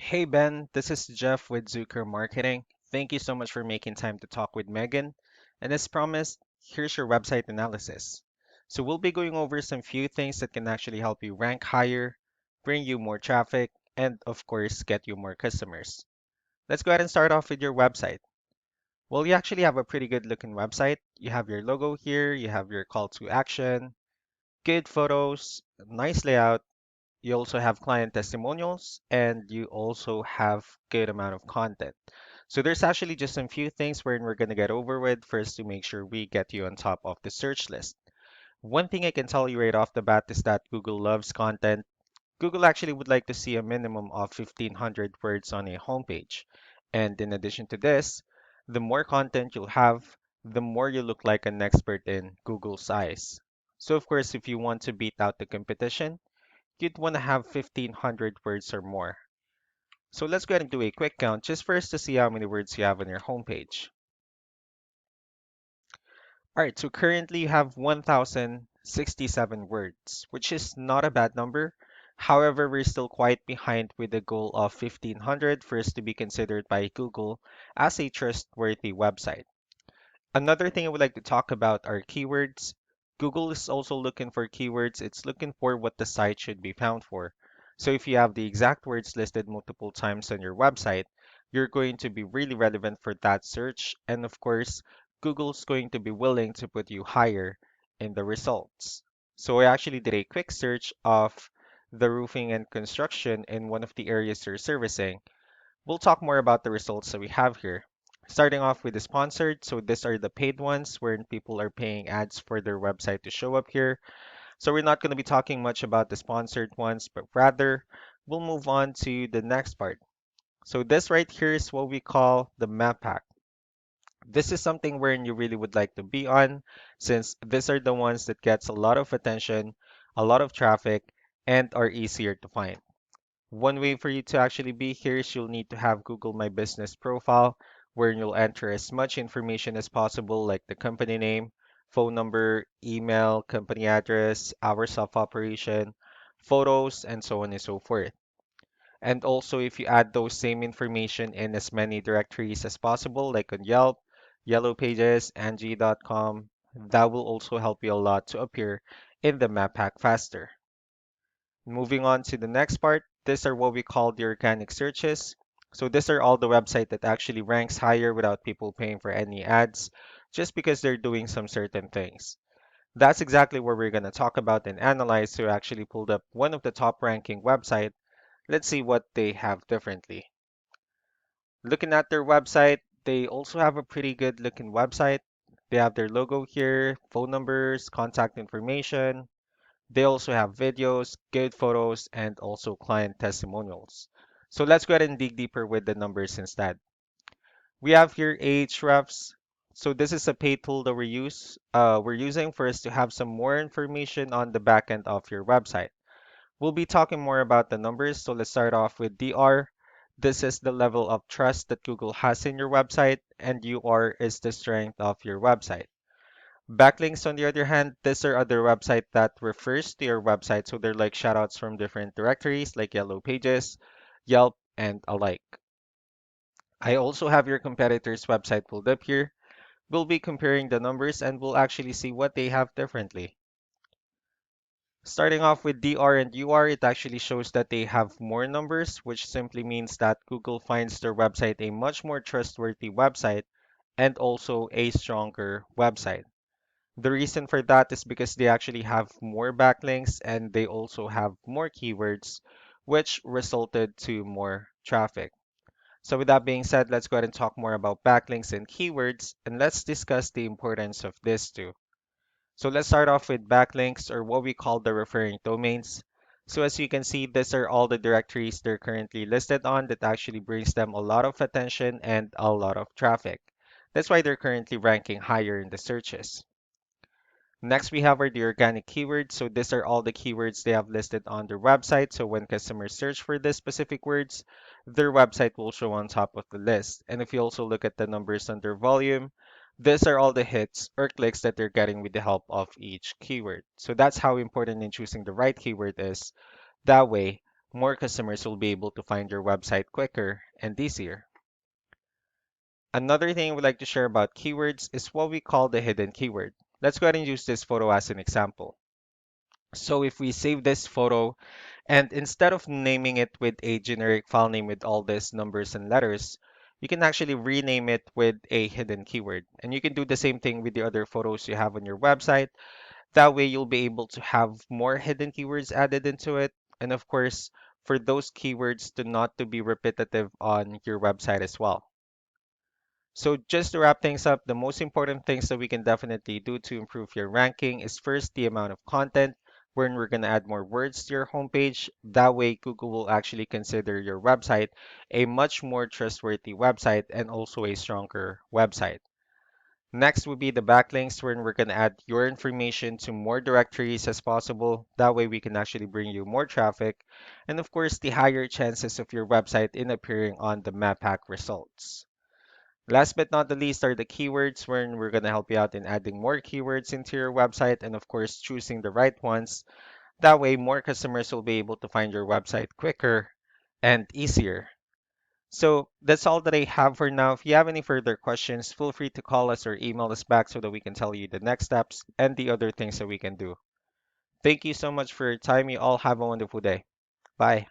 Hey Ben, this is Jeff with Zucker Marketing. Thank you so much for making time to talk with Megan. And as promised, here's your website analysis. So we'll be going over some few things that can actually help you rank higher, bring you more traffic, and of course, get you more customers. Let's go ahead and start off with your website. Well, you actually have a pretty good looking website. You have your logo here, you have your call to action, good photos, nice layout, you also have client testimonials and you also have good amount of content. So there's actually just some few things we're going to get over with first to make sure we get you on top of the search list. One thing I can tell you right off the bat is that Google loves content. Google actually would like to see a minimum of 1500 words on a homepage. And in addition to this, the more content you'll have, the more you look like an expert in Google's eyes. So of course, if you want to beat out the competition, you'd want to have 1500 words or more. So let's go ahead and do a quick count just first to see how many words you have on your homepage. All right, so currently you have 1067 words, which is not a bad number. However, we're still quite behind with the goal of 1500 for us to be considered by Google as a trustworthy website. Another thing I would like to talk about are keywords. Google is also looking for keywords. It's looking for what the site should be found for. So if you have the exact words listed multiple times on your website, you're going to be really relevant for that search. And of course, Google's going to be willing to put you higher in the results. So I actually did a quick search of the roofing and construction in one of the areas you're servicing. We'll talk more about the results that we have here. Starting off with the sponsored, so these are the paid ones wherein people are paying ads for their website to show up here. So we're not going to be talking much about the sponsored ones, but rather we'll move on to the next part. So this right here is what we call the map pack. This is something wherein you really would like to be on, since these are the ones that gets a lot of attention, a lot of traffic, and are easier to find. One way for you to actually be here is you'll need to have Google My Business profile, where you'll enter as much information as possible, like the company name, phone number, email, company address, hours of operation, photos, and so on and so forth. And also, if you add those same information in as many directories as possible, like on Yelp, Yellow Pages, Angie.com, that will also help you a lot to appear in the map pack faster. Moving on to the next part, these are what we call the organic searches. So these are all the website that actually ranks higher without people paying for any ads, just because they're doing some certain things. That's exactly what we're going to talk about and analyze. So I actually pulled up one of the top ranking website. Let's see what they have differently. Looking at their website, they also have a pretty good looking website. They have their logo here, phone numbers, contact information, they also have videos, good photos, and also client testimonials. So let's go ahead and dig deeper with the numbers instead. We have here Ahrefs. So this is a paid tool that we're using for us to have some more information on the back end of your website. We'll be talking more about the numbers. So let's start off with DR. This is the level of trust that Google has in your website, and UR is the strength of your website. Backlinks, on the other hand, these are other website that refers to your website. So they're like shoutouts from different directories like Yellow Pages, Yelp, and alike. I also have your competitor's website pulled up here. We'll be comparing the numbers and we'll actually see what they have differently. Starting off with DR and UR, it actually shows that they have more numbers, which simply means that Google finds their website a much more trustworthy website and also a stronger website. The reason for that is because they actually have more backlinks and they also have more keywords, which resulted to more traffic. So with that being said, let's go ahead and talk more about backlinks and keywords, and let's discuss the importance of this too. So let's start off with backlinks, or what we call the referring domains. So as you can see, these are all the directories they're currently listed on that actually brings them a lot of attention and a lot of traffic. That's why they're currently ranking higher in the searches. Next, we have the organic keywords. So these are all the keywords they have listed on their website. So when customers search for these specific words, their website will show on top of the list. And if you also look at the numbers under volume, these are all the hits or clicks that they're getting with the help of each keyword. So that's how important in choosing the right keyword is. That way, more customers will be able to find your website quicker and easier. Another thing we'd like to share about keywords is what we call the hidden keyword. Let's go ahead and use this photo as an example. So if we save this photo and instead of naming it with a generic file name with all these numbers and letters, you can actually rename it with a hidden keyword. And you can do the same thing with the other photos you have on your website. That way you'll be able to have more hidden keywords added into it. And of course, for those keywords to not to be repetitive on your website as well. So just to wrap things up, the most important things that we can definitely do to improve your ranking is first the amount of content, wherein we're going to add more words to your homepage. That way, Google will actually consider your website a much more trustworthy website and also a stronger website. Next would be the backlinks, wherein we're going to add your information to more directories as possible. That way, we can actually bring you more traffic. And of course, the higher chances of your website in appearing on the map hack results. Last but not the least are the keywords, wherein we're going to help you out in adding more keywords into your website and, of course, choosing the right ones. That way, more customers will be able to find your website quicker and easier. So that's all that I have for now. If you have any further questions, feel free to call us or email us back so that we can tell you the next steps and the other things that we can do. Thank you so much for your time. You all have a wonderful day. Bye.